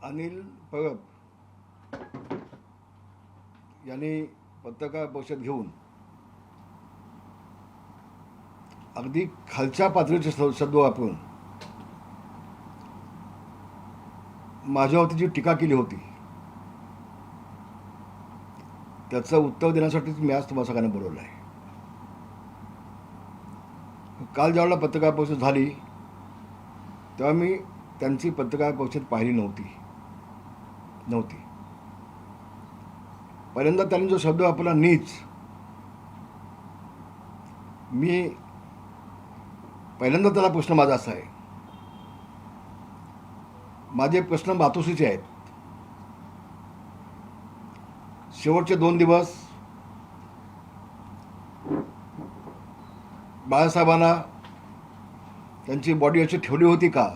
अनिल परब यांनी पत्रकार परिषद घेऊन अगदी खालच्या पातळीचे शब्द वापरून माझ्यावरती जी टीका केली होती त्याचं उत्तर देण्यासाठीच मी आज तुम्हाला सगळ्यांना बोलवलं आहे. काल ज्यावेळेला पत्रकार परिषद झाली तेव्हा मी त्यांची पत्रकार परिषद पाहिली नव्हती. पहिल्यांदा त्यांनी जो शब्द वापरला नीच, मी पहिल्यांदा त्याला प्रश्न माझा असा आहे, माझे प्रश्न मातोश्रीचे आहेत. शेवटचे 2 दिवस बाळासाहेबांना त्यांची बॉडी अशी ठेवली होती का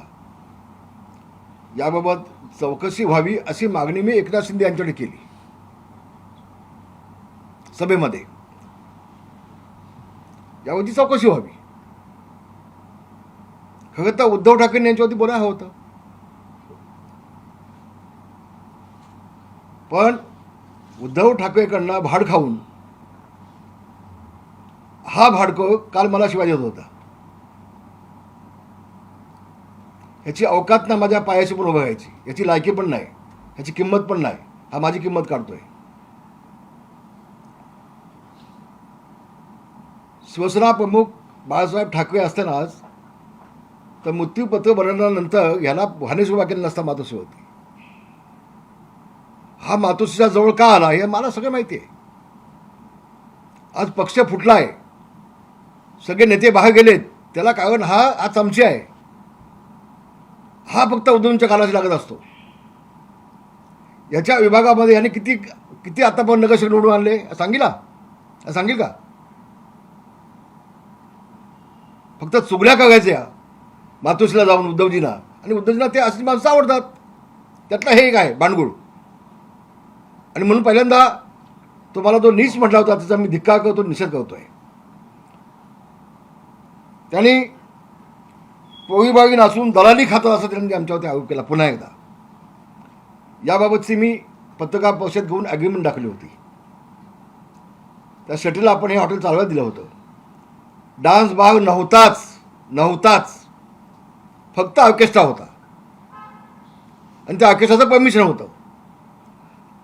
याबाबत चौकशी व्हावी अशी मागणी मी एकनाथ शिंदे यांच्याकडे केली सभेमध्ये. यावरती चौकशी व्हावी. खरं तर उद्धव ठाकरे यांच्यावरती बोलायला हवं होतं, पण उद्धव ठाकरेकडनं भाड खाऊन हा भाडको काल मला शिवाय देत होता. ह्याची अवकात ना माझ्या पायाशी पण उभं राहायची, याची लायकी पण नाही, ह्याची किंमत पण नाही. हा माझी किंमत काढतोय. शिवसेना प्रमुख बाळासाहेब ठाकरे असतानाच तर मृत्यूपत्र बनवल्यानंतर ह्याला वाहनेस उभा केला नसता मातोश्री होती. हा मातोश्रीच्या जवळ का आला हे मला सगळं माहिती आहे. आज पक्ष फुटलाय, सगळे नेते बाहेर गेलेत, त्याला कारण हा चमचे आहे. हा फक्त उद्धवच्या कालाशी लागत असतो. याच्या विभागामध्ये याने किती किती आतापर्यंत नगरसेवक निवडून आणले सांगेल का? फक्त चुगल्या करायच्या मातोश्रीला जाऊन उद्धवजींना, आणि उद्धवजींना ते असली माणसं आवडतात. त्यातलं हे एक आहे बाणगुळ. आणि म्हणून पहिल्यांदा तो मला जो नीच म्हटला होता त्याचा मी धिक्कार करतो, निषेध करतोय. त्यांनी पोळीबाळी नाचून दलाली खातं असं त्यांनी आमच्यावरती आरोप केला. पुन्हा एकदा याबाबतची मी पत्रकार परिषद घेऊन ॲग्रीमेंट दाखवली होती. त्या शेटीला आपण हे हॉटेल चालवायला दिलं होतं. डान्स बार नव्हताच, फक्त ऑर्केस्ट्रा होता आणि त्या ऑर्केस्ट्राचं परमिशन होतं.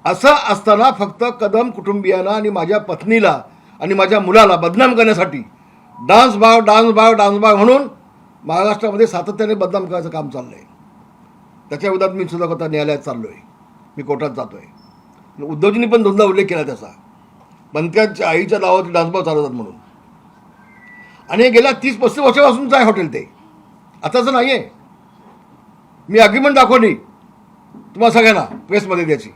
असं असताना फक्त कदम कुटुंबियांना आणि माझ्या पत्नीला आणि माझ्या मुलाला बदनाम करण्यासाठी डान्स बार म्हणून महाराष्ट्रामध्ये सातत्याने बदनाम करायचं काम चाललं आहे. त्याच्या विरोधात मी सुद्धा आता न्यायालयात चाललो आहे, मी कोर्टात जातो आहे. उद्धवजींनी पण दोनदा उल्लेख केला त्याचा, मंत्र्यांच्या आईच्या नावावरती डान्स बार चालवतात म्हणून. आणि गेल्या 30-35 वर्षापासूनचं आहे हॉटेल ते, आताचं नाही आहे. मी ॲग्रीमेंट दाखवली तुम्हाला सगळ्यांना प्रेसमध्ये द्यायची.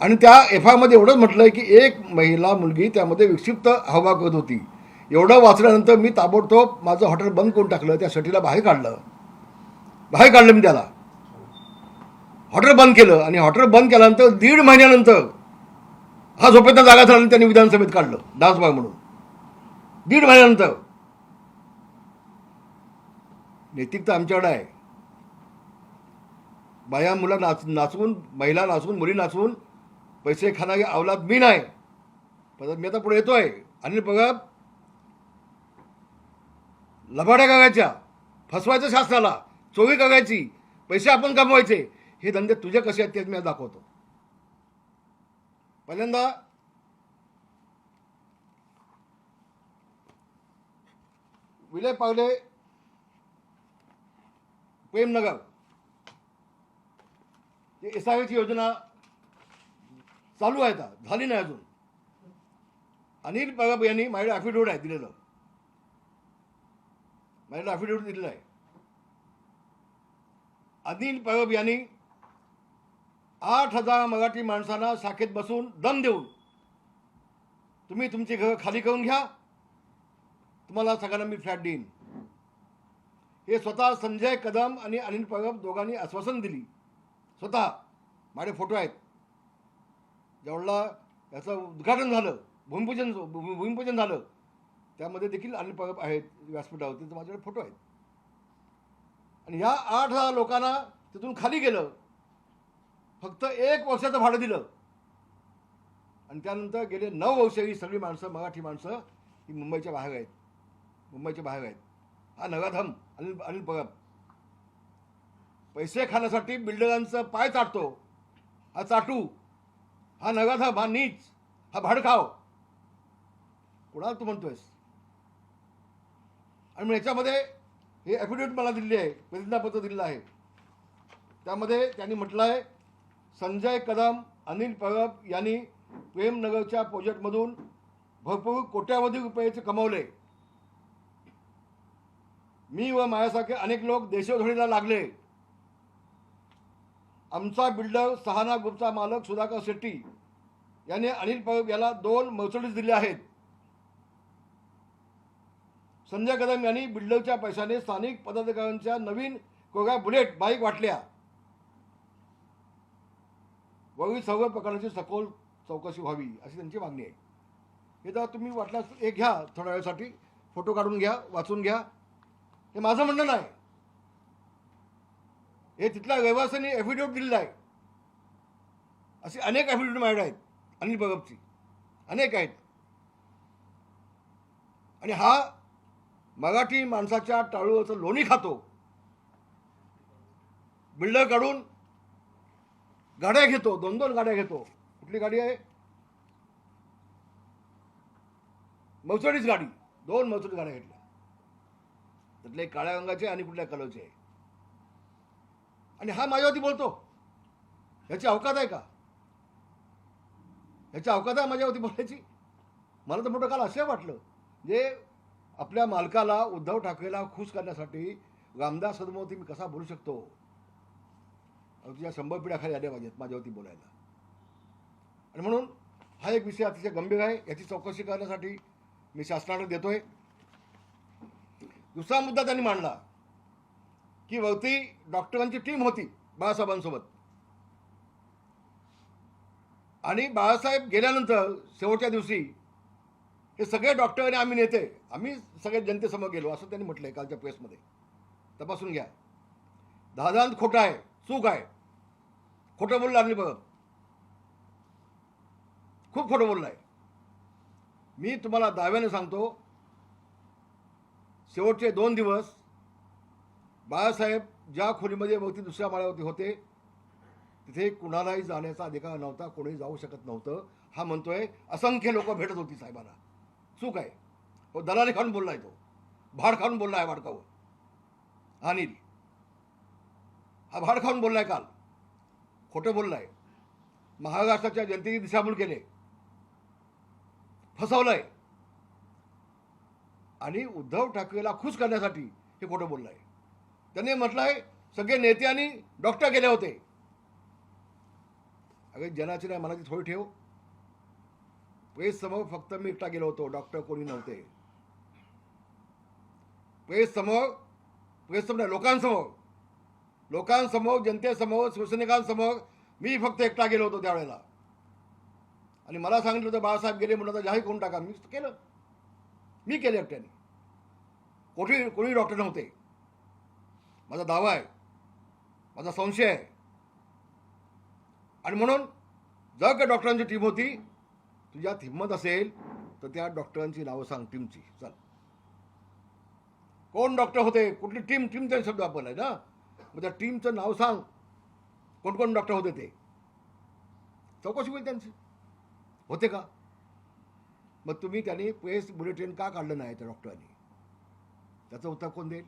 आणि त्या एफआयमध्ये एवढंच म्हटलं आहे की एक महिला मुलगी त्यामध्ये विक्षिप्त हावभाव करत होती. एवढं वाचल्यानंतर मी ताबडतोब माझं हॉटेल बंद करून टाकलं. त्या शेटीला बाहेर काढलं मी त्याला. हॉटेल बंद केलं आणि हॉटेल बंद केल्यानंतर 1.5 महिन्यानंतर हा झोपेतनं जागा झाला आणि त्यांनी विधानसभेत काढलं डान्स बार म्हणून. 1.5 महिन्यानंतर. नैतिकता आमच्याकडे आहे. बाया मुला नाचवून, महिला नाचवून, मुली नाचवून पैसे खाणारी अवलाद मी नाही. परत मी आता पुढे येतोय. अनिल परब लबाड्या करायच्या, फसवायचं शासनाला, चोरी करायची, पैसे आपण कमवायचे, हे धंदे तुझे कसे आहेत ते मी दाखवतो. पहिल्यांदा विले पावले प्रेमनगर SRH योजना चालू आहे, आता झाली नाही अजून. अनिल परब यांनी माझ्याकडे ॲफिडेव्हिट आहे दिलेलं, माझ्याकडे ॲफिडेव्हिट दिलेलं आहे. अनिल परब यांनी 8,000 मराठी माणसांना शाखेत बसून दम देऊन तुम्ही तुमची घरं खाली करून घ्या, तुम्हाला सगळ्यांना मी फ्लॅट देईन, हे स्वतः संजय कदम आणि अनिल परब दोघांनी आश्वासन दिली. स्वतः माझे फोटो आहेत. ज्यावेळेला याचं उद्घाटन झालं, भूमिपूजन झालं, त्यामध्ये देखील अनिल परब आहेत व्यासपीठावरती, तर माझ्याकडे फोटो आहेत. आणि ह्या 8 लोकांना तिथून खाली गेलं, फक्त 1 वर्षाचं भाडं दिलं आणि त्यानंतर गेले 9 वर्ष ही सगळी माणसं, मराठी माणसं ही मुंबईच्या बाहेर आहेत, मुंबईच्या बाहेर आहेत. हा नगाधम अनिल अनिल परब पैसे खाण्यासाठी बिल्डरांचं पाय चाटतो, हा चाटू, हा नगाधम, हा नीच, हा भाडखाव. कोणाला तू म्हणतोयस? आणि मग याच्यामध्ये हे ॲफिडेविट मला दिली आहे, प्रतिज्ञापत्र दिलेलं आहे. त्यामध्ये त्यांनी म्हटलं आहे, संजय कदम, अनिल परब यांनी प्रेमनगरच्या प्रोजेक्टमधून भरपूर कोट्यावधी रुपयाचे कमवले. मी व माझ्यासारखे अनेक लोक देशोधडीला लागले. आमचा बिल्डर सहाना ग्रुपचा मालक सुधाकर शेट्टी याने अनिल परब याला 2 मर्सिडीज दिले आहेत. संजय कदम यांनी बिल्डरच्या पैशाने स्थानिक पदाधिकाऱ्यांच्या नवीन कोऱ्या बुलेट बाईक वाटल्या. वरील सर्व प्रकारची सखोल चौकशी व्हावी अशी त्यांची मागणी आहे. हे तर तुम्ही वाटल्यास एक घ्या, थोड्या वेळासाठी फोटो काढून घ्या, वाचून घ्या. हे माझं म्हणणं नाही, हे तिथल्या रहिवाशांनी ॲफिडेविट दिलेलं आहे. अशी अनेक ॲफिडेविट माझ्याकडे आहेत अनिल परबची, अनेक आहेत. आणि हा मराठी माणसाच्या टाळूचं लोणी खातो. बिल्डरकडून गाड्या घेतो, 2-2 गाड्या घेतो. कुठली गाडी आहे? मर्सिडीज गाडी, 2 मर्सिडीज गाड्या घेतल्या. त्यातले काळ्या रंगाचे आणि कुठल्या कलरचे आहे. आणि हा माझ्यावरती बोलतो. ह्याची अवकात आहे का? ह्याची अवकात आहे माझ्यावरती बोलायची? मला तर मोठं काल असं वाटलं, जे आपल्या मालकाला, उद्धव ठाकरेला खुश करण्यासाठी रामदास सदमवती मी कसा बोलू शकतो? तुझ्या 100 पिढ्या खाली आल्या पाहिजेत माझ्यावरती बोलायला. आणि म्हणून हा एक विषय अतिशय गंभीर आहे. याची चौकशी करण्यासाठी मी शासनाकडे देतोय. दुसरा मुद्दा त्यांनी मांडला की वरती डॉक्टरांची टीम होती बाळासाहेबांसोबत, आणि बाळासाहेब गेल्यानंतर शेवटच्या दिवशी हे सगळे डॉक्टर आणि आम्ही नेते, आम्ही सगळे जनतेसमोर गेलो असं त्यांनी म्हटलंय कालच्या प्रेसमध्ये. तपासून घ्या. दादांत खोटं आहे, चूक आहे. खोटं बोलला अनिल परब, खूप खोटं बोलला आहे. मी तुम्हाला दाव्याने सांगतो, शेवटचे 2 दिवस बाळासाहेब ज्या खोलीमध्ये वरती दुसऱ्या माळ्यावरती होते तिथे कुणालाही जाण्याचा अधिकार नव्हता, कोणी जाऊ शकत नव्हतं. हा म्हणतोय असंख्य लोक भेटत होती साहेबांना. चूक आहे. हो, दलाली खाऊन बोललाय तो, भाड खाऊन बोलला आहे भाडकावर. अनिल हा भाड खाऊन बोललाय, काल खोटं बोललाय. महाराष्ट्राच्या जनतेची दिशाभूल केले, फसवलंय, आणि उद्धव ठाकरेला खुश करण्यासाठी हे खोटं बोललाय. त्यांनी म्हटलंय सगळे नेते आणि डॉक्टर गेले होते. अगं जनाची नाही मनाची थोडी ठेव. प्रेस समोर फक्त मी एकटा गेलो होतो, डॉक्टर कोणी नव्हते. प्रेस समोर लोकांसमोर, जनतेसमोर, शिवसैनिकांसमोर मी फक्त एकटा गेलो होतो त्यावेळेला. आणि मला सांगितलं होतं बाळासाहेब गेले म्हणून जाहीर करून टाका. मी केलं, मी केलं एकट्याने. कोणी डॉक्टर नव्हते. माझा दावा आहे, माझा संशय आहे. आणि म्हणून जर का डॉक्टरांची टीम होती, तुझ्यात हिंमत असेल तर त्या डॉक्टरांची नावं सांग टीमची. चल, कोण डॉक्टर होते, कुठली टीम टीमचा शब्द वापरलाय ना, मग त्या टीमचं नाव सांग. कोण कोण डॉक्टर होते ते चौकशी होईल त्यांची. होते का? मग त्यांनी प्रेस बुलेटिन का काढलं नाही त्या डॉक्टरांनी? त्याचं उत्तर कोण देईल?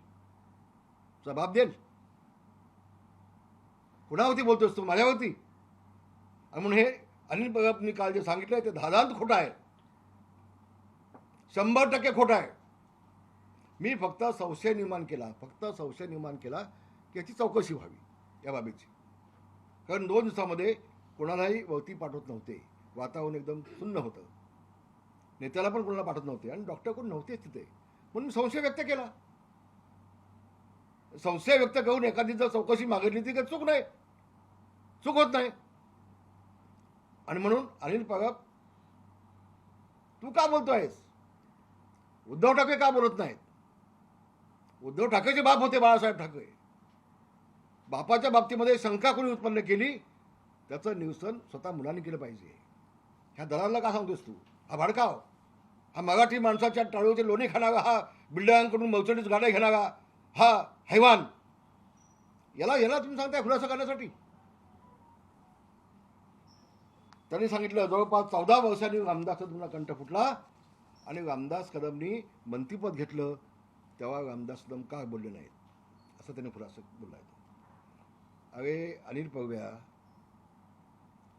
जबाब देईल? कुणावरती बोलतोस तू? माझ्यावरती? आणि म्हणून हे अनिल परबनी काल जे सांगितलंय ते धादांत खोटं आहे, 100% खोटं आहे. मी फक्त संशय निर्माण केला की याची चौकशी व्हावी या बाबीची. कारण 2 दिवसामध्ये कोणालाही वरती पाठवत नव्हते. वातावरण एकदम सुन्न होतं. नेत्याला पण कोणाला पाठवत नव्हते आणि डॉक्टर कोण नव्हतेच तिथे. म्हणून संशय व्यक्त केला. संशय व्यक्त करून एखादी जर चौकशी मागितली ती काही चूक नाही, चूक होत नाही. आणि म्हणून अनिल परब, तू का बोलतोयस? उद्धव ठाकरे का बोलत नाहीत? उद्धव ठाकरेचे बाप होते बाळासाहेब ठाकरे. बापाच्या बाबतीमध्ये शंका कोणी उत्पन्न केली त्याचं निवसन स्वतः मुलांनी केलं पाहिजे. ह्या दलालाला का सांगतोस तू? हा भडकाव, हा मराठी माणसाच्या टाळूचे लोणी खाणारा, हा बिल्डरांकडून मर्सिडीज गाड्या घेणारा, हा हैवान, याला याला तुम्ही सांगताय खुलासा करण्यासाठी? त्यांनी सांगितलं जवळपास 14 वर्षांनी रामदास कदमला कंठ फुटला आणि रामदास कदमनी मंत्रिपद घेतलं तेव्हा रामदास कदम का बोलले नाहीत असं त्यांनी खुलासा बोलला. अरे अनिल पगव्या,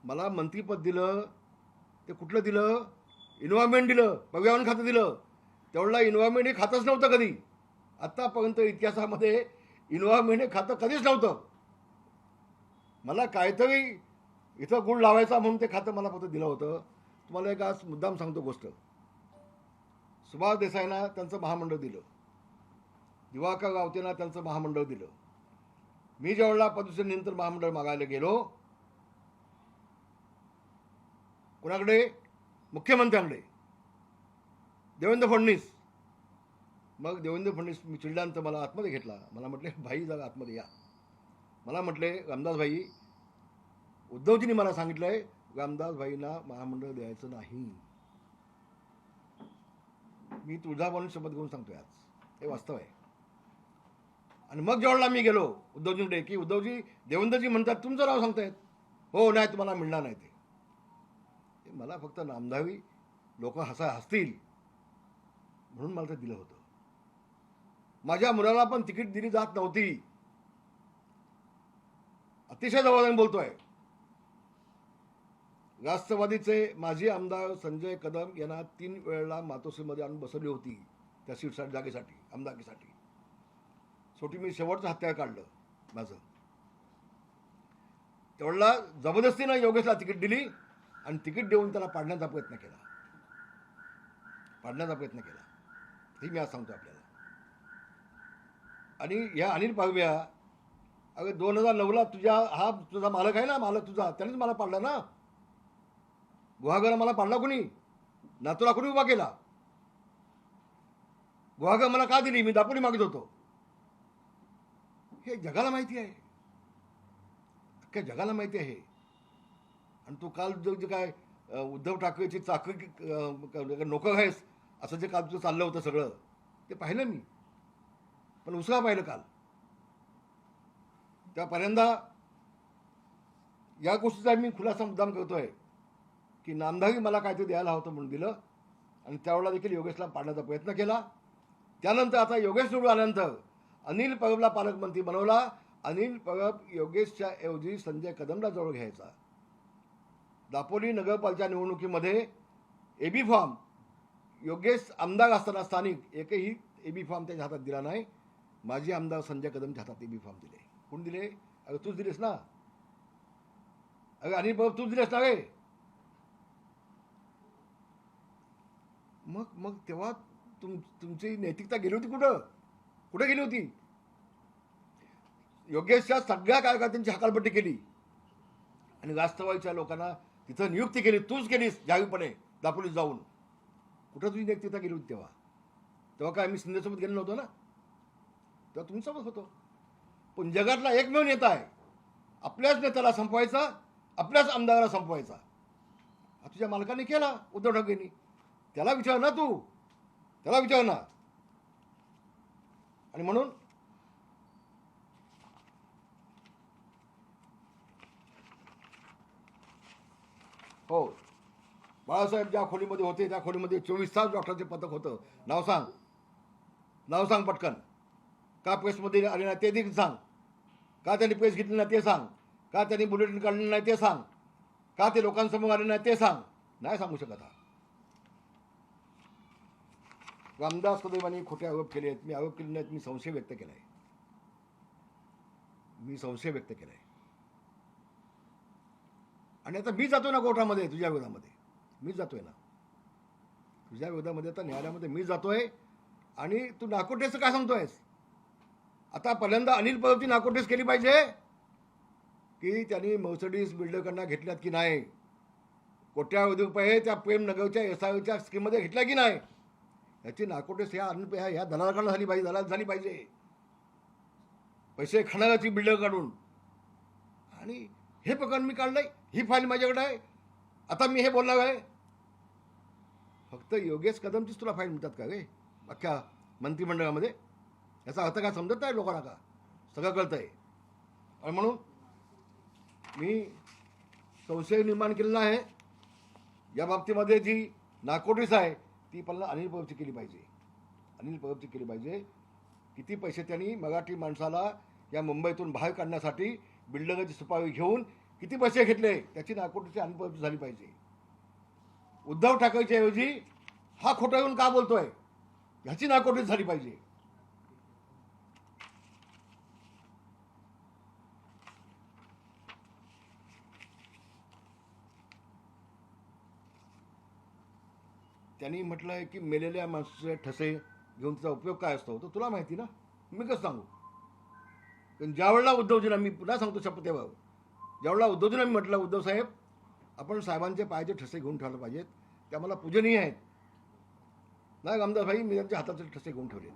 मला मंत्रिपद दिलं ते कुठलं दिलं? इन्व्हायरमेंट दिलं, पगव्यावन खातं दिलं. तेवढला इन्व्हायरमेंट हे खातंच नव्हतं कधी. आत्तापर्यंत इतिहासामध्ये इन्व्हायरमेंट हे खातं कधीच नव्हतं. मला काहीतरी इथं गुळ लावायचा म्हणून ते खातं मला फक्त दिलं होतं. तुम्हाला एक आज मुद्दाम सांगतो गोष्ट. सुभाष देसाईंना त्यांचं महामंडळ दिलं, दिवाकर रावतेंना त्यांचं महामंडळ दिलं. मी ज्यावेळेला पदवीनंतर महामंडळ मागायला गेलो कोणाकडे? मुख्यमंत्र्यांकडे, देवेंद्र फडणवीस. मग देवेंद्र फडणवीस मी चिडल्यानंतर मला आतमध्ये घेतला. मला म्हटले भाई जरा आतमध्ये या. मला म्हटले रामदास भाई, उद्धवजींनी मला सांगितलंय रामदास भाईंना महामंडळ द्यायचं नाही. मी तुझा म्हणून शपथ घेऊन सांगतोय आज, हे वास्तव आहे. आणि मग जेवढला मी गेलो उद्धवजींकडे की उद्धवजी, देवेंद्रजी म्हणतात तुमचं नाव सांगतायत. हो नाही, तुम्हाला मिळणार नाही ते. मला फक्त नामधावी लोक हसतील म्हणून मला ते दिलं होतं. माझ्या मुलाला पण तिकीट दिली जात नव्हती. अतिशय जबाबदारीने बोलतोय. राष्ट्रवादीचे माजी आमदार संजय कदम यांना 3 वेळेला मातोश्रीमध्ये आणून बसवली होती त्या सीटसाठी, जागेसाठी, आमदारकीसाठी. शेवटी मी शेवटचं हत्यार काढलं माझं. तेवढला जबरदस्तीनं योगेशला तिकीट दिली आणि तिकीट देऊन त्याला पाडण्याचा प्रयत्न केला. हे मी आज सांगतो आपल्याला. आणि ह्या अनिल पागव्या, अगं 2009ला तुझा मालक आहे ना, मालक तुझा, त्यानेच मला पाडला ना. गुहागरला मला पाडला कोणी? नातूला कोणी उभा केला? गुहागर मला का दिली? मी दापोली मागत होतो. हे जगाला माहिती आहे, अख्ख्या जगाला माहिती आहे. आणि तू काल जे काय उद्धव ठाकरेची चाकरी नोकर आहेस असं जे काल तुझं चाललं होतं सगळं, ते पाहिलं मी. पण उसळा पाहिलं काल. त्या पहिल्यांदा या गोष्टीचा मी खुलासा मुद्दाम करतोय की नामधारी मला काहीतरी द्यायला होतं म्हणून दिलं आणि त्यावेळेला देखील योगेशला पाडण्याचा प्रयत्न केला. त्यानंतर आता योगेश निवडून आल्यानंतर अनिल परबला पालकमंत्री बनवला. अनिल परब योगेशच्या ऐवजी संजय कदमला जवळ घ्यायचा. दापोली नगरपालिका निवडणुकीमध्ये एबी फॉर्म योगेश आमदार असताना स्थानिक एकही एबी फॉर्म त्याच्या हातात दिला नाही. माजी आमदार संजय कदमच्या हातात एबी फॉर्म दिले. कोण दिले? अगं तूच दिलेस ना. अगं अनिल परब तूच दिलेस ना रे. मग तेव्हा तुमची नैतिकता गेली होती कुठे गेली होती? योगेशच्या सगळ्या कार्यकर्त्यांची हकालपट्टी केली आणि राष्ट्रवादीच्या लोकांना तिथं नियुक्ती केली. तूच केलीस जाहीरपणे दापोलीत जाऊन. कुठं तुझी नैतिकता गेली होती तेव्हा काय आम्ही शिंदेसोबत गेलो नव्हतो ना, तेव्हा तुमच्यासोबत होतो. पण जगातला एकमेव नेता आहे, आपल्याच नेत्याला संपवायचा, आपल्याच आमदाराला संपवायचा. तुझ्या मालकाने केला उद्धव ठाकरेंनी. त्याला विचार ना, त्याला विचार ना. आणि म्हणून हो, बाळासाहेब ज्या खोलीमध्ये होते त्या खोलीमध्ये 24 तास डॉक्टरचे पथक होतं. नाव सांग पटकन. का प्रेसमध्ये आले नाही ते देखील सांग. का त्यांनी प्रेस घेतली नाही ते सांग. का त्यांनी बुलेटिन काढले नाही ते सांग. का ते लोकांसमोर आले नाही ते सांग. नाही सांगू शकत. रामदास कदमांनी खोटे आरोप केले आहेत. मी आरोप केले नाहीत, मी संशय व्यक्त केला आहे. आणि आता मी जातो ना कोर्टामध्ये तुझ्या विरोधामध्ये. मी जातोय ना तुझ्या विरोधामध्ये. आता न्यायालयामध्ये मी जातोय. आणि तू नाकोटेसचं काय सांगतोयस? आता पहिल्यांदा अनिल परबची नाकोटेस केली पाहिजे की त्यांनी मर्सिडीज बिल्डरकडनं घेतल्यात की नाही, कोट्यावधी रुपये त्या प्रेमनगरच्या SIOच्या स्कीममध्ये घेतल्या की नाही, याची नाकोटेस ह्या दलालाकडनं झाली पाहिजे. पैसे खाणाऱ्याची बिल्डर काढून. आणि हे प्रकरण मी काढलंय, ही फाईल माझ्याकडे आहे, आता मी हे बोलणार आहे. फक्त योगेश कदमचीच तुला फाईल मिळतात का रे अख्ख्या मंत्रिमंडळामध्ये? याचा अर्थ काय समजत नाही लोकांना का? सगळं कळतं आहे. आणि म्हणून मी संशय निर्माण केलेला आहे. या बाबतीमध्ये जी नाकोटीस आहे ती पण अनिल परबची केली पाहिजे. अनिल परबची केली पाहिजे. किती पैसे त्यांनी मराठी माणसाला या मुंबईतून बाहेर काढण्यासाठी बिल्डरची सुपारी घेऊन किती पैसे घेतले त्याची नाकोटीची अनिल परबची झाली पाहिजे. उद्धव ठाकरेच्या ऐवजी हा खोटं येऊन का बोलतोय ह्याची नाकोटीच झाली पाहिजे. त्यांनी म्हटलं आहे की मेलेल्या माणसाचे ठसे घेऊन त्याचा उपयोग काय असतो तर तुला माहिती ना, मी कसं सांगू? पण ज्यावेळेला उद्धवजींना मी पुन्हा सांगतो शपथेवर, ज्यावेळेला उद्धवजींना मी म्हटलं उद्धव साहेब आपण साहेबांचे पायाचे ठसे घेऊन ठेवले पाहिजेत, ते आम्हाला पूजनीय आहेत. नाही रामदास भाई मी त्यांच्या हाताचे ठसे घेऊन ठेवले,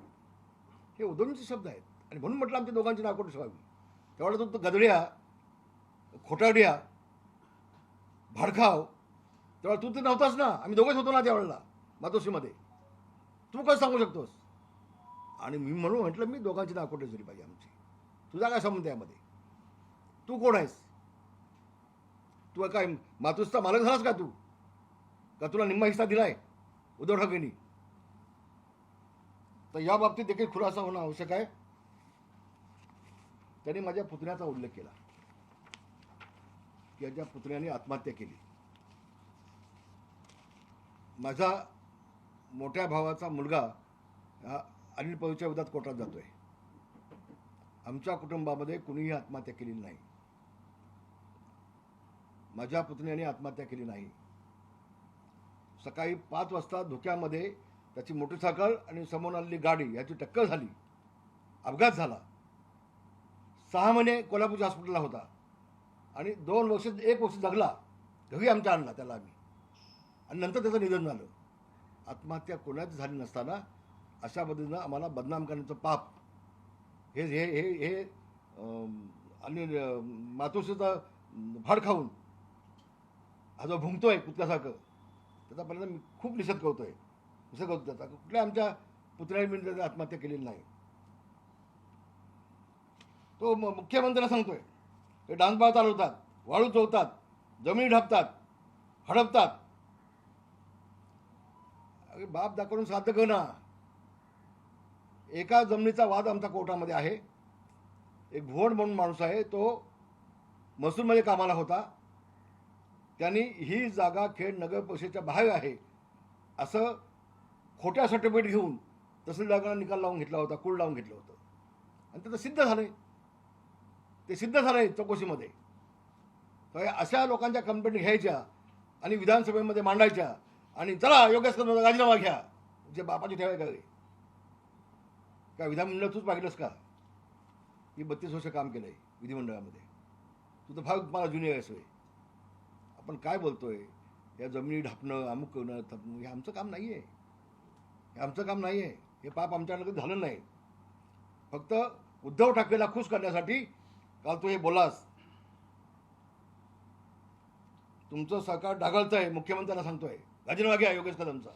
हे उद्धवजींचे शब्द आहेत. आणि म्हणून म्हटलं आमच्या दोघांची नाकोटी व्हावी. त्यावेळेला तो गदड्या, खोटारड्या, भाडखाव, तेव्हा तू तर नव्हताच ना, आम्ही दोघेच होतो ना त्यावेळेला मातोश्रीमध्ये. तू कसं सांगू शकतोस? आणि मी म्हणून म्हटलं मी दोघांची नाकोटी झाली पाहिजे आमची. तुझा काय संबंध यामध्ये? तू कोण आहेस? तू काय मातोश्रीचा मालक झालास का? तू का तुला निम्मा हिस्सा दिलाय उद्धव ठाकरेंनी? तर या बाबतीत देखील खुलासा होणं आवश्यक आहे. त्यांनी माझ्या पुतण्याचा उल्लेख केला की याच्या पुतण्याने आत्महत्या केली. माझा मोठ्या भावाचा मुलगा हा अनिल परबच्या विरोधात कोर्टात जातोय. आमच्या कुटुंबामध्ये कुणीही आत्महत्या केलेली नाही. माझ्या पुतण्याने आत्महत्या केली नाही. सकाळी 5 वाजता धुक्यामध्ये त्याची मोटरसायकल आणि समोर आलेली गाडी याची टक्कर झाली, अपघात झाला. 6 महिने कोल्हापूरच्या हॉस्पिटलला होता आणि 1 वर्ष जगला. घरी आमच्या आणला त्याला आम्ही, आणि नंतर त्याचं निधन झालं. आत्महत्या कोणाची झाली नसताना अशा पद्धतीनं आम्हाला बदनाम करण्याचं पाप हे हे हे हे आणि मातोश्रीचा भाड खाऊन हा जो भुंकतोय कुत्र्यासारखं, त्याचा परिणाम मी खूप निषेध करतोय. निषेध करतो त्याचा. कुठल्या आमच्या पुतण्याने मी त्याची आत्महत्या केलेली नाही. तो मुख्यमंत्र्यांना सांगतोय ते डान्स बार चालवतात, वाळू चोळतात, जमिनी ढापतात, हडपतात. अरे बाप दाखवून साध्य कर ना. एका जमिनीचा वाद आमच्या कोर्टामध्ये आहे. एक भुवन म्हणून माणूस आहे, तो महसूलमध्ये कामाला होता. त्यांनी ही जागा खेड नगर परिषदेच्या बाहेर आहे असं खोट्या सर्टिफिकेट घेऊन तहसीलदारांना निकाल लावून घेतला होता, कुळ लावून घेतलं होतं. आणि त्याचं सिद्ध झालंय. ते सिद्ध झालंय चौकशीमध्ये. तर अशा लोकांच्या कंप्लेंट घ्यायच्या आणि विधानसभेमध्ये मांडायच्या आणि चला योगेश कदमचा राजीनामा घ्या. जे बापाची ठेवाय का रे? काय विधानमंडळ तूच पाहिलंस का? मी 32 वर्ष काम केलंय विधिमंडळामध्ये. तू तर फार मला ज्युनियर आहेस. आपण काय बोलतोय? या जमिनी ढापणं, अमुक करणं, तपणं, हे आमचं काम नाही आहे. हे आमचं काम नाही आहे. हे पाप आमच्याकडे झालं नाही. फक्त उद्धव ठाकरेला खुश करण्यासाठी काल तू हे बोलास. तुमचं सरकार ढागळतंय, मुख्यमंत्र्यांना सांगतोय राजीनामा घ्या योगेश कदमचा.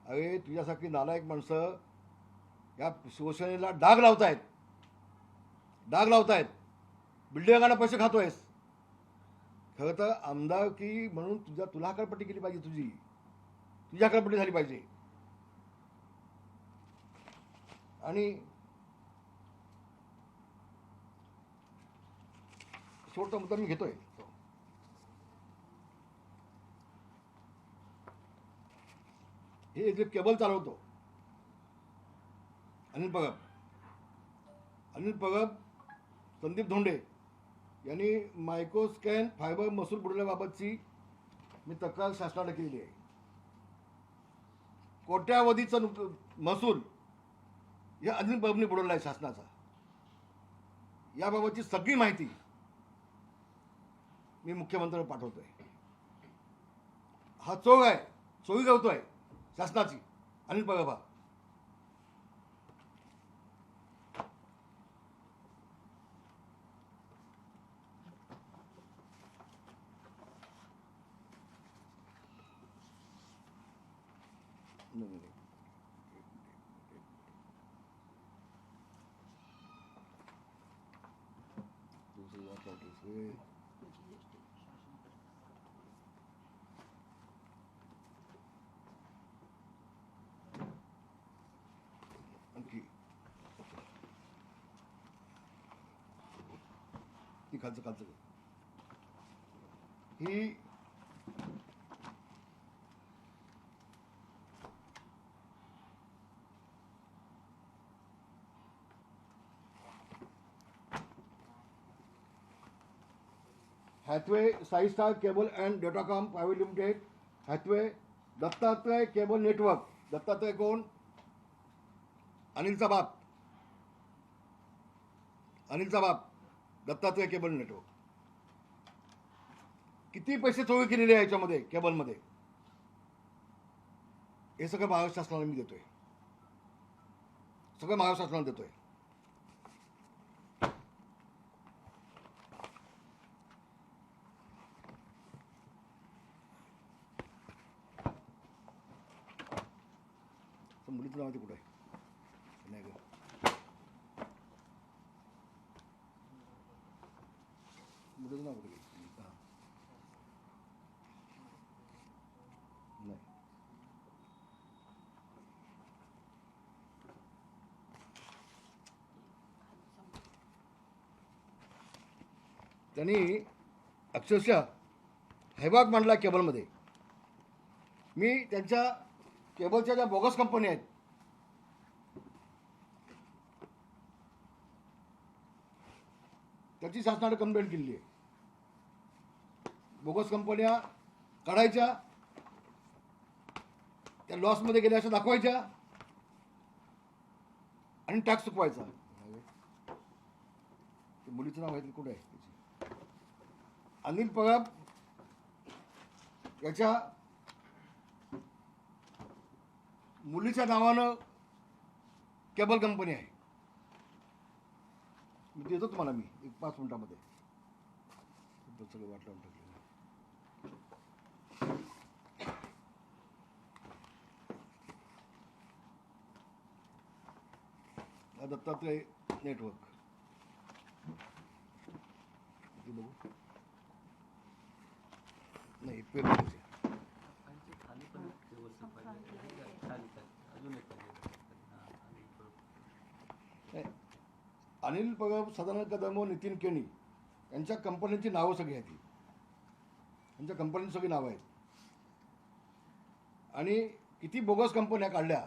अरे तुझ्यासारखी नालायक माणसं या शिवसेनेला डाग लावतायत, डाग लावतायत. बिल्डिंगांना पैसे खातोयस. खरं तर आमदारकी म्हणून तुला हकालपट्टी केली पाहिजे. तुझी हकालपट्टी झाली पाहिजे. आणि शेवटचा मुद्दा मी घेतोय. हे जे केबल चालवतो अनिल परब, संदीप धोंडे यांनी मायक्रोस्कॅन फायबर महसूल बुडवल्याबाबतची मी तक्रार शासनाला केलेली आहे. कोट्यावधीचं महसूल या अनिल परबने बुडवला आहे शासनाचा. याबाबतची सगळी माहिती मी मुख्यमंत्र्यांना पाठवतोय. हा चोग आहे, चोरी करतोय शासनाची अनिल परब. नाही, नाही. दुसरी वाट लावतोस होय. आणखी ती खालचं खालचं कर. ही Hathway Sai star cable and datacom private limited, Hathway Dattatray cable network. Dattatray कोण? अनिलचा बाप, अनिलचा बाप. Dattatray cable network. किती पैसे चोरी केलेले आहे याच्यामध्ये केबलमध्ये, हे सगळं महाराष्ट्र शासनाला मी देतोय, सगळं महाराष्ट्र शासनाला देतोय. मुलीचं नाव ते कुठं आहे? नाही ग, मुलीचं नाव कुठे? हां नाही. त्यांनी अक्षरशः हैवाग मांडला केबलमध्ये. मी त्यांच्या केबलच्या ज्या बोगस कंपनी आहेत त्याची शासनाने कंप्लेंट केली आहे. बोगस कंपन्या काढायच्या, त्या लॉसमध्ये गेल्या असं दाखवायच्या आणि टॅक्स चुकवायचा. मुलीचं नाव आहे कुठं आहे त्याची? अनिल परब याच्या मुलीच्या नावानं केबल कंपनी आहे. मी देतो तुम्हाला, मी 5 मिनिटामध्ये सगळं वाट लावून टाकलेलं. दत्तात्रय नेटवर्क बघू. नाही पेमेंट अनिल परब, सदानंद कदम व नितीन केणी यांच्या कंपन्यांची नावं सगळी आहेत. यांच्या कंपन्यांची सगळी नावं आहेत आणि किती बोगस कंपन्या काढल्या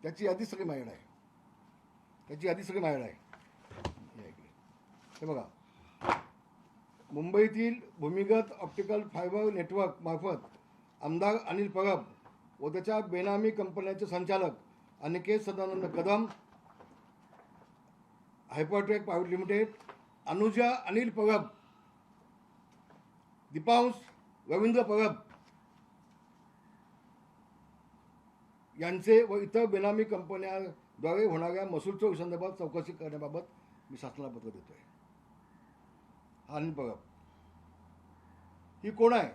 त्याची यादी सगळी माझ्याकडे आहे. त्याची यादी सगळी माझ्याकडे आहे. हे बघा, मुंबईतील भूमिगत ऑप्टिकल फायबर नेटवर्क मार्फत आमदार अनिल परब व त्याच्या बेनामी कंपन्यांचे संचालक अनिकेत सदानंद कदम, हायपरटेक प्रायव्हेट लिमिटेड, अनुजा अनिल परब, दीपांश रवींद्र परब यांचे व इतर बेनामी कंपन्यांद्वारे होणाऱ्या महसूल चोरीसंदर्भात चौकशी करण्याबाबत मी शासनाला पत्र देतोय. अनिल परब ही कोण आहे?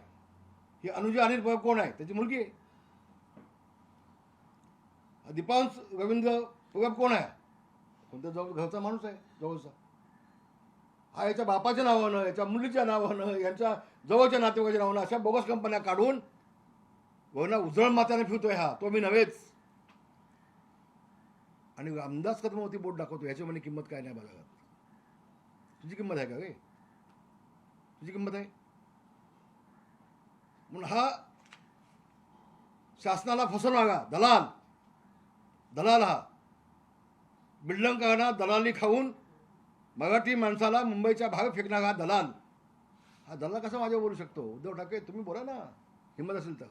ही अनुजा अनिल परब कोण आहे? त्याची मुलगी आहे. दीपांश रवींद्र परब कोण आहे? कोणत्या जवळ घरचा माणूस आहे जवळचा. हा याच्या बापाच्या नावानं, याच्या मुलीच्या नावानं, यांच्या जवळच्या नातेवाईकाच्या नावानं अशा बोगस कंपन्या काढून वरना उजळ मात्याने फिरतोय. हा तो मी नव्हेच. आणि अंदाज कदमावरती बोट दाखवतो. ह्याच्यामध्ये किंमत काय नाही बाजारात. तुझी किंमत आहे का रे? तुझी किंमत आहे म्हणून हा शासनाला फसवणारा दलाल, दलाल हा बिल्डंग करणार, दलाली खाऊन मराठी माणसाला मुंबईच्या बाहेर फेकणारा दलाल. हा दलाल कसा माझ्यावर बोलू शकतो? उद्धव ठाकरे तुम्ही बोला ना, हिंमत असेल तर.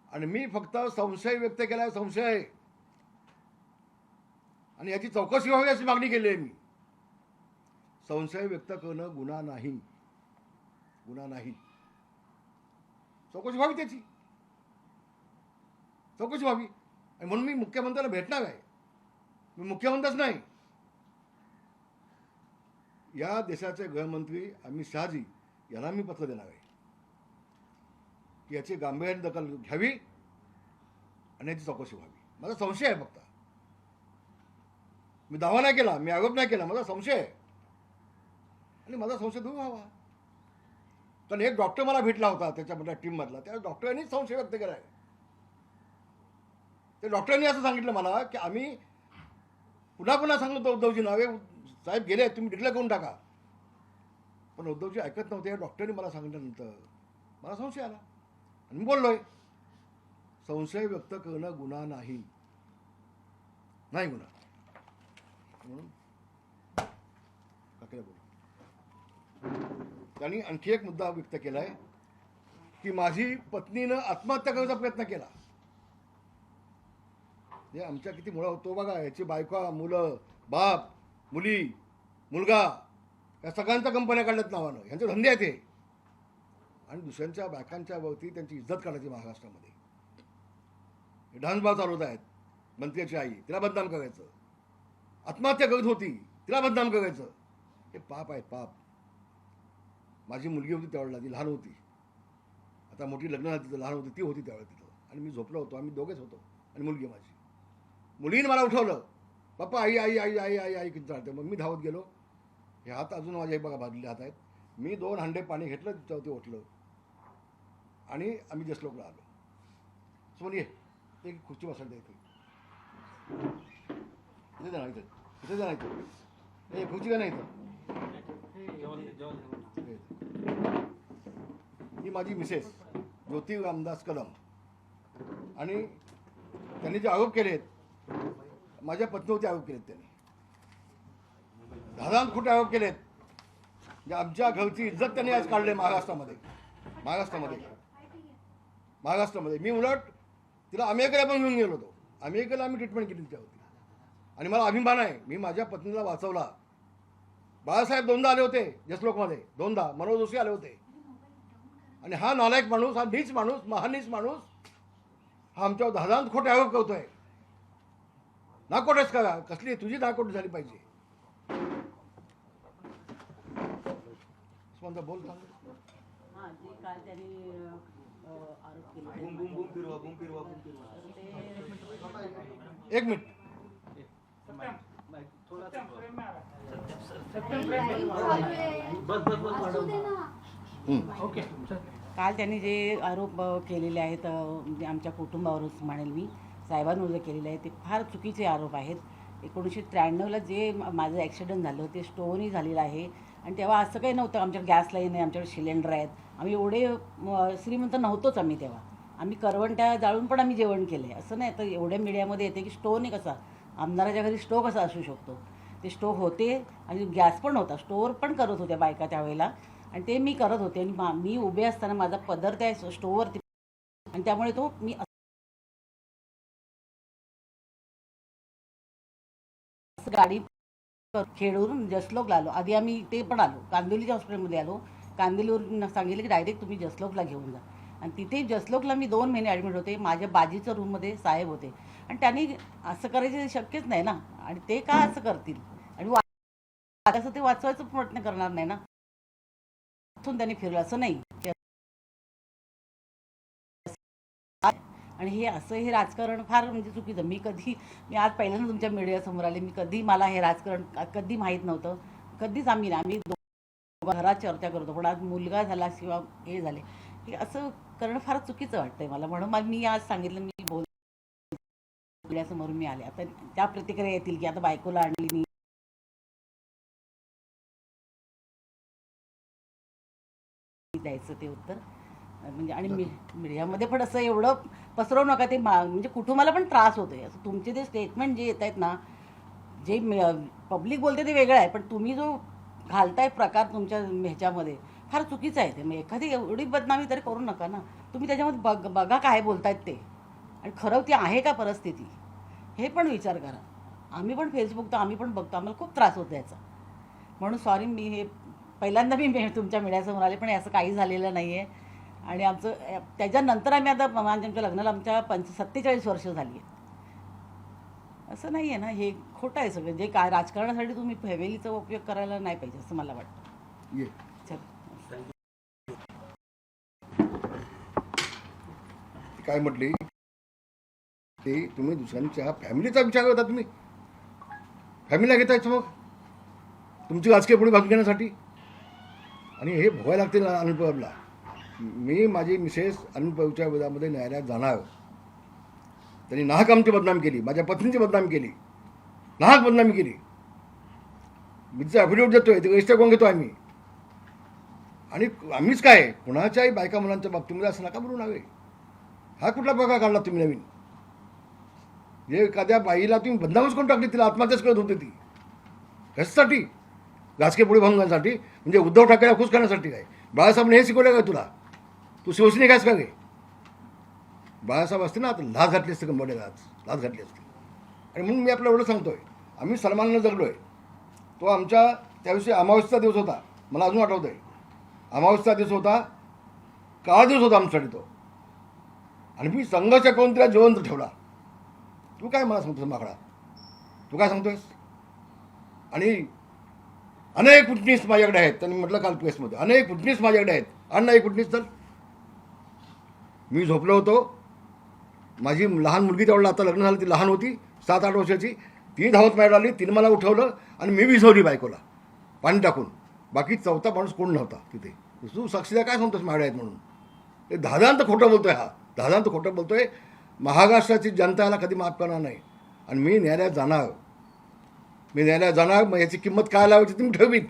आणि मी फक्त संशय व्यक्त केला, संशय, आणि याची चौकशी व्हावी अशी मागणी केली आहे मी. संशय व्यक्त करणं गुन्हा नाही, गुन्हा नाही. चौकशी व्हावी, त्याची चौकशी व्हावी. आणि म्हणून मी मुख्यमंत्र्याला भेटणार आहे. मी मुख्यमंत्रीच नाही, या देशाचे गृहमंत्री अमित शहाजी यांना मी पत्र देणार आहे की याची गांभीर्याने दखल घ्यावी आणि याची चौकशी व्हावी. माझा संशय आहे फक्त. मी दावा नाही केला, मी आरोप नाही केला, माझा संशय आहे आणि माझा संशय दूर व्हावा. कारण एक डॉक्टर मला भेटला होता त्याच्यामधल्या टीममधला, त्या डॉक्टरांनी संशय व्यक्त केला आहे. त्या डॉक्टरांनी असं सांगितलं मला की आम्ही पुन्हा पुन्हा सांगतो उद्धवजी नावे साहेब गेले, तुम्ही डिक्लेअर करून टाका. पण उद्धवजी ऐकत नव्हते. डॉक्टरांनी मला सांगितल्यानंतर मला संशय आला आणि मी बोललोय. संशय व्यक्त करणं गुन्हा नाही, नाही गुन्हा. म्हणून काकीला बोल. त्यांनी आणखी एक मुद्दा व्यक्त केलाय की माझी पत्नीनं आत्महत्या करण्याचा प्रयत्न केला. हे आमच्या किती मुळा होतो बघा. याची बायका, मुलं, बाप, मुली, मुलगा, या सगळ्यांच्या कंपन्या काढल्यात नावानं. ह्यांचे धंदे आहेत हे. आणि दुसऱ्यांच्या बायकांच्या वरती त्यांची इज्जत काढायची महाराष्ट्रामध्ये. हे डान्सबार चालवत आहेत. मंत्र्याची आई, तिला बदनाम करायचं. आत्महत्या करत होती, तिला बदनाम करायचं. हे पाप आहेत, पाप. माझी मुलगी होती त्यावेळेला, ती लहान होती. आता मोठी लग्न झाली, तिथं लहान होती, ती होती त्यावेळेला तिथं. आणि मी झोपलो होतो, आम्ही दोघेच होतो आणि मुलगी माझी. मुलीने मला उठवलं, पप्पा आई आई आई आई आई आई किती चालते. मग मी धावत गेलो. हे हात अजून माझे बघा भाजलेले हात आहेत. मी 2 हांडे पाणी घेतलं, तिच्यावरती ओतलं आणि आम्ही जसलोकला आलो. सोनी ये, एक खुर्ची बसायला द्यायची. इथे जाणार, इथे इथे जाणार, इथे खुर्ची का नाही इथं. ही माझी मिसेस ज्योती रामदास कदम. आणि त्यांनी जे आरोप केलेत, माझ्या पत्नीवरती आरोप केलेत. त्यांनी 10 खोटे आरोप केलेत. म्हणजे आमच्या घरची इज्जत त्यांनी आज काढले महाराष्ट्रामध्ये. मी उलट तिला अमेरिकेला पण घेऊन गेलो होतो. अमेरिकेला आम्ही ट्रीटमेंट केली तिच्यावरती. आणि मला अभिमान आहे, मी माझ्या पत्नीला वाचवला. बाळासाहेब 2दा आले होते जसलोकमध्ये, 2दा. मनोज जोशी आले होते. आणि हा नालायक माणूस, हा नीच माणूस, महानीच माणूस, हा आमच्यावर 10 खोटे आरोप करतोय. नाकोटेच करा, कसली तुझी नाकोट झाली पाहिजे. बोल सांग. जे काल त्यांनी आरोप केले. एक मिनिट. काल त्यांनी जे आरोप केलेले आहेत, म्हणजे आमच्या कुटुंबावरच म्हणेल मी, साहेबांवर जे केलेले आहेत ते फार चुकीचे आरोप आहेत. 1993ला जे माझं ॲक्सिडेंट झालं ते स्टोनही झालेलं आहे. आणि तेव्हा असं काही नव्हतं, आमच्याकडे गॅस लाईन आहे, आमच्याकडे सिलेंडर आहेत. आम्ही एवढे श्रीमंत नव्हतोच आम्ही तेव्हा. आम्ही करवंट्या जाळून पण आम्ही जेवण केलं आहे. असं नाही तर एवढ्या मीडियामध्ये येते की स्टोव नाही कसा, आमदाराच्या घरी स्टोव कसा असू शकतो. ते स्टोव होते आणि गॅस पण होता, स्टोअर पण करत होत्या बायका त्यावेळेला. आणि ते मी करत होते. आणि मी उभे असताना माझा पदर त्या स्टोववरती, आणि त्यामुळे तो मी गाडी खेळून जसलोकला आलो. आधी आम्ही ते पण आलो, कांदिवलीच्या हॉस्पिटलमध्ये आलो. कांदिवलीवरून सांगितलं की डायरेक्ट तुम्ही जसलोकला घेऊन जा. आणि तिथे जसलोकला मी 2 महिने ॲडमिट होते. माझ्या बाजीच्या रूममध्ये साहेब होते. आणि त्यांनी असं करायचं शक्यच नाही ना. आणि ते का असं करतील. आणि असं ते वाचवायचा प्रयत्न करणार नाही ना. त्यांनी फिरलं असं नाही. आणि हे राजकारण फार म्हणजे चुकीचं. मी आज पहिल्यांदा तुमच्या मीडियासमोर आले. मला हे राजकारण कधी माहीत नव्हतं. कधीच आम्ही घरात चर्चा करतो. पण आज मुलगा झाला किंवा हे झाले, हे असं करणं फार चुकीचं वाटतंय मला. म्हणून मी आज सांगितलं, मी मीडियासमोर मी आले. आता त्या प्रतिक्रिया येतील की आता बायकोला आणली मी द्यायचं ते उत्तर. म्हणजे आणि मीडियामध्ये पण असं एवढं पसरवू नका. ते म्हणजे कुटुंबाला पण त्रास होतोय. असं तुमचे ते स्टेटमेंट जे येत आहेत ना, जे पब्लिक बोलते ते वेगळं आहे, पण तुम्ही जो घालताय प्रकार तुमच्या ह्याच्यामध्ये फार चुकीचं आहे. ते मग एखादी एवढी बदनामी तरी करू नका ना. तुम्ही त्याच्यामध्ये बघा काय बोलतायत ते, आणि खरं ती आहे का परिस्थिती, हे पण विचार करा. आम्ही पण फेसबुक तर आम्ही पण बघतो, आम्हाला खूप त्रास होतो याचा. म्हणून सॉरी, मी हे पहिल्यांदा मी तुमच्या मीडियासमोर आले. पण असं काही झालेलं नाही आहे. आणि आमचं त्याच्यानंतर आम्ही आता आमच्या लग्नाला 47 वर्ष झाली आहे. असं नाही आहे ना, हे खोटं आहे सगळं. जे काय राजकारणासाठी तुम्ही फॅमिलीचा उपयोग करायला नाही पाहिजे असं मला वाटतं. चल, काय म्हटली. ते तुम्ही दुसऱ्यांच्या फॅमिलीचा विचार करता. तुम्ही फॅमिलीला घेतायचं मग तुमची राजकीय पुढे भाग घेण्यासाठी. आणि हे भोगायला लागते ना अनुभवला. मी माझी मिसेस अनुभवच्या विरोधामध्ये न्यायालयात जाणार. त्यांनी नाहक आमची बदनामी केली, माझ्या पत्नीची बदनामी केली, नाहक बदनामी केली. मी तिचा ॲफिडेविट देतोय, ते रजिस्टर करून घेतो आम्ही. आणि आम्हीच काय कुणाच्याही बायका मुलांच्या बाबतीमध्ये असं नका बोलू नव्हे. हा कुठला प्रकार काढला तुम्ही नवीन? जे एखाद्या बाईला तुम्ही बदनामच करून टाकली, तिला आत्महत्याच करत होते ती. कशासाठी? राजकीय पुढे भांगण्यासाठी, म्हणजे उद्धव ठाकरेला खुश करण्यासाठी. काय बाळासाहेबांनी हे शिकवलं काय तुला? तू शिवसेने कायच का गे? बाळासाहेब असते ना, आता लाच घातली असते कंबरला, लाच घातली असते. आणि म्हणून मी आपल्याला एवढं सांगतोय, आम्ही सन्मानानं जगलोय. तो आमच्या त्याविषयी अमावस्येचा दिवस होता, मला अजून आठवत आहे. अमावस्येचा दिवस होता, काळा दिवस होता आमच्यासाठी तो. आणि मी संघर्ष करून तिला जिवंत ठेवला. तू काय मला सांगतोस माकडा? तू काय सांगतोयस? आणि अनेक विटनेस माझ्याकडे आहेत. त्यांनी म्हटलं काल प्रेसमध्ये, अनेक विटनेस माझ्याकडे आहेत. अण्णा एक विटनेस तर मी झोपलो होतो. माझी लहान मुलगी त्यावेळेला आता लग्न झालं, ती लहान होती 7-8 वर्षाची. ती धावत बाहेर आली, तिने मला उठवलं आणि मी विझवली बायकोला पाणी टाकून. बाकी चौथा माणूस कोण नव्हता तिथे. तू साक्षीला काय सांगतोस माड्या आहेत म्हणून? हे धादांत खोटं बोलतोय. हा धादांत खोटं बोलतोय. महाराष्ट्राची जनता याला कधी माफ करणार नाही. आणि मी न्यायालयात जाणार, मी न्यायालयात जाणार. मग याची किंमत काय लावायची तुम्ही ठरवीत.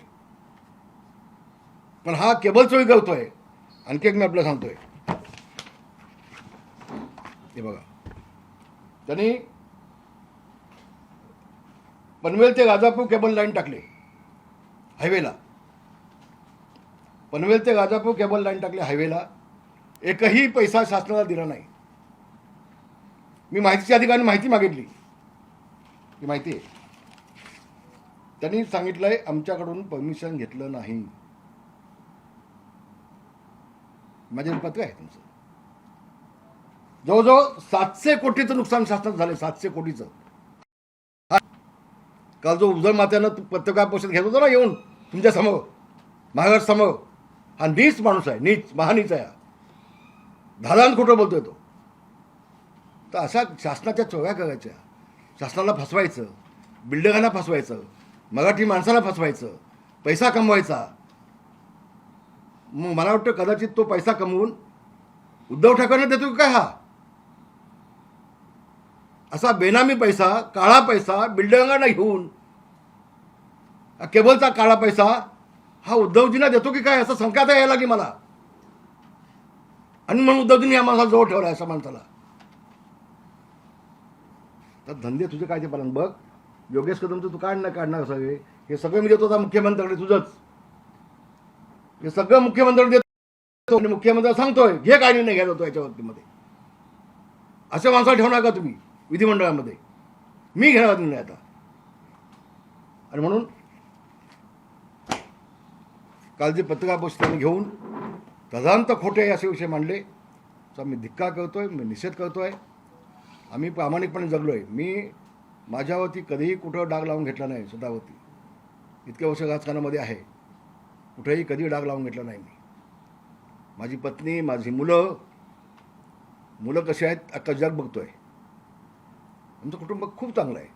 पण हा केबल चोरी करतोय. आणखी एक मी आपल्याला सांगतोय, हे बघा, त्यांनी पनवेल ते राजापूर केबल लाईन टाकले हायवेला. पनवेल ते राजापूर केबल लाईन टाकले हायवेला. एकही पैसा शासनाला दिला नाही. मी माहितीच्या अधिकाऱ्यांनी माहिती मागितली, ही माहिती आहे. त्यांनी सांगितलंय आमच्याकडून परमिशन घेतलं नाही. माझ्याकडे पत्र आहे तुमचं. जवळजवळ 700 कोटीचं नुकसान शासनात झालं. 700 कोटीचं. काल जो उजळ मात्यानं पत्रकार परिषद घेत होता ना येऊन तुमच्या समोर, महाराष्ट्र समोर, हा नीच माणूस आहे, नीच, महानीच आहे. धादान खोटं बोलतोय तो. तर अशा शासनाच्या चोऱ्या करायच्या, शासनाला फसवायचं, बिल्डरांना फसवायचं, मराठी माणसाला फसवायचं, पैसा कमवायचा. मग मला वाटतं कदाचित तो पैसा कमवून उद्धव ठाकरेंना देतो काय? हा असा बेनामी पैसा, काळा पैसा बिल्डरांना घेऊन, केबलचा काळा पैसा हा उद्धवजींना देतो की काय, असं संकेत यायला की मला. आणि म्हणून उद्धवजींनी या माणसाला जवळ ठेवला, अशा माणसाला. तर धंदे तुझे काय ते पालन बघ. योगेश कदमचं तू काढणार सगळे. हे सगळं मी देतो आता मुख्यमंत्र्याकडे, तुझंच हे सगळं मुख्यमंत्र्याकडे देतो. आणि मुख्यमंत्री सांगतोय घे काय निर्णय घ्यायला होतो याच्या बाबतीमध्ये. अशा माणसाला ठेवणार का तुम्ही विधिमंडळामध्ये? मी घेणार निर्णय आता. आणि म्हणून काल जे पत्रकार परिषद घेऊन तदांत खोटे असे विषय मांडले, तर मी धिक्कार करतोय, मी निषेध करतोय. आम्ही प्रामाणिकपणे जगलोय. मी माझ्यावरती कधीही कुठं डाग लावून घेतला नाही. स्वतःवरती इतक्या वर्ष राजकारणामध्ये आहे, कुठेही कधी डाग लावून घेतला नाही मी. माझी पत्नी, माझी मुलं कशी आहेत अख्खा जग बघतोय. आमचं कुटुंब खूप चांगलं आहे.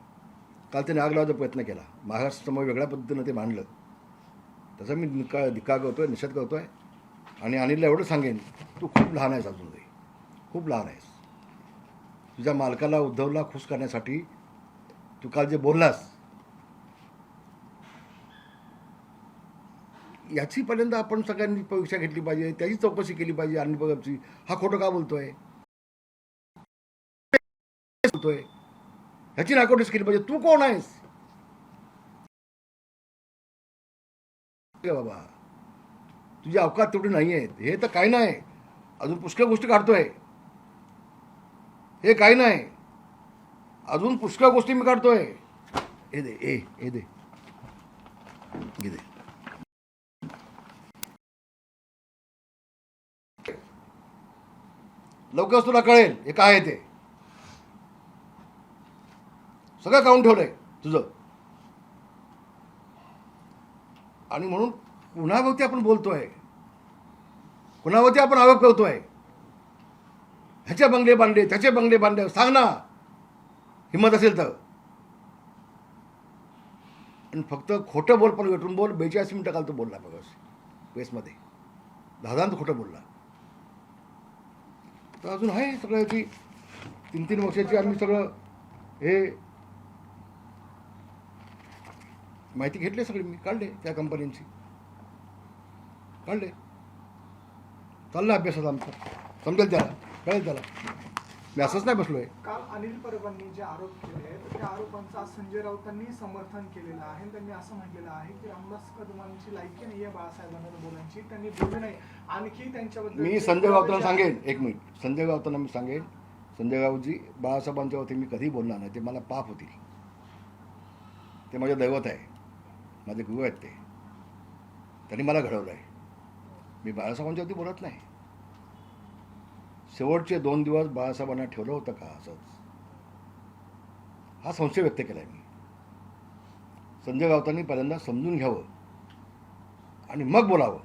काल त्याने आग लावायचा प्रयत्न केला, महाराष्ट्रासमोर वेगळ्या पद्धतीनं ते मांडलं. त्याचा मी धिक्कार करतोय, निषेध करतोय. आणि अनिलला एवढं सांगेन, तू खूप लहान आहेस अजूनही, खूप लहान आहेस. तुझ्या मालकाला उद्धवला खुश करण्यासाठी तू काल जे बोललास, याची पहिल्यांदा आपण सगळ्यांनी परीक्षा घेतली पाहिजे, त्याची चौकशी केली पाहिजे. आणि बघची हा खोटं का बोलतोय, ह्याची नाकोटीस केली पाहिजे. तू कोण आहेस बाबा? तुझी अवकात तेवढी नाही आहे. हे तर काही नाही, अजून पुष्कळ गोष्टी काढतोय. हे काही नाही, अजून पुष्कळ गोष्टी मी काढतोय. हे दे, हे दे, घे दे. लवकरच तुला कळेल हे काय आहे ते. सगळं काढून ठेवलंय तुझं. आणि म्हणून कुणावरती आपण बोलतोय, कुणावरती आपण आरोप करतोय. ह्याचे बंगले बांधले, त्याचे बंगले बांधले, सांग ना. हिंमत असेल तर. आणि फक्त खोटं बोल, पण भेटून बोल. 42 मिनटं काल तो बोलला बघा प्रेसमध्ये, 10 खोटं बोलला. तर अजून आहे सगळं की 3-3 वर्षाची आम्ही सगळं हे माहिती घेतली सगळी, मी काढले त्या कंपन्यांची, काढले. चाललं अभ्यासात आमचा, समजेल त्याला, कळेल त्याला. मी असंच नाही बसलो आहे. काल अनिल परबांनी जे आरोप केले तर त्या आरोपांचं संजय राऊतांनी समर्थन केलेलं आहे. त्यांनी असं म्हटलेलं आहे की रामदास कदमांची लायकी नाही आहे बाळासाहेबांना बोलायची, त्यांनी बोलू नये. आणखी त्यांच्याबद्दल मी संजय राऊतांना सांगेन, एक मिनिट, संजय राऊतांना मी सांगेन, संजय राऊतजी, बाळासाहेबांच्या वरती मी कधीही बोलणार नाही. ते मला पाप होतील. ते माझं दैवत आहे, माझे गुरु आहेत. ते त्यांनी मला घडवलं आहे. मी बाळासाहेबांच्या वरती बोलत नाही. शेवटचे 2 दिवस बाळासाहेबांना ठेवलं होतं का असंच, हा संशय व्यक्त केला आहे मी. संजय राऊतांनी पहिल्यांदा समजून घ्यावं आणि मग बोलावं.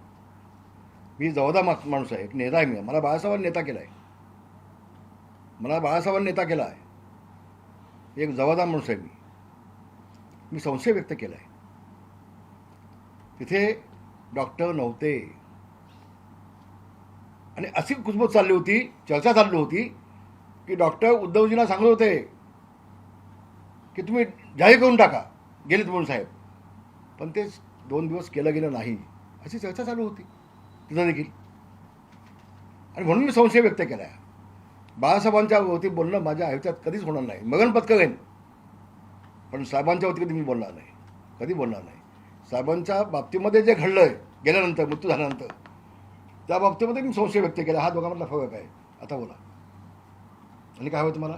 मी जबाबदार माणूस आहे, एक नेता आहे. मी, मला बाळासाहेबांनी नेता केला आहे. मला बाळासाहेबांनी नेता केला आहे. एक जबाबदार माणूस आहे मी. मी संशय व्यक्त केला आहे. तिथे डॉक्टर नव्हते आणि अशी कुजबूज चालली होती, चर्चा चालली होती की डॉक्टर उद्धवजींना सांगत होते की तुम्ही जाहीर करून टाका गेलेत म्हणून साहेब, पण ते 2 दिवस केलं गेलं नाही, अशी चर्चा चालू होती तिथं देखील. आणि म्हणून मी संशय व्यक्त केला आहे. बाळासाहेबांच्या वरती बोलणं माझ्या आयुष्यात कधीच होणार नाही. मगन पत्करेन, पण साहेबांच्या वरती कधी मी बोलणार नाही, कधी बोलणार नाही. साहेबांच्या बाबतीमध्ये जे घडलं आहे गेल्यानंतर, मृत्यू झाल्यानंतर, त्या बाबतीमध्ये मी संशय व्यक्त केला. हा दोघांमधला फरक आहे. आता बोला, आणि काय हवं तुम्हाला?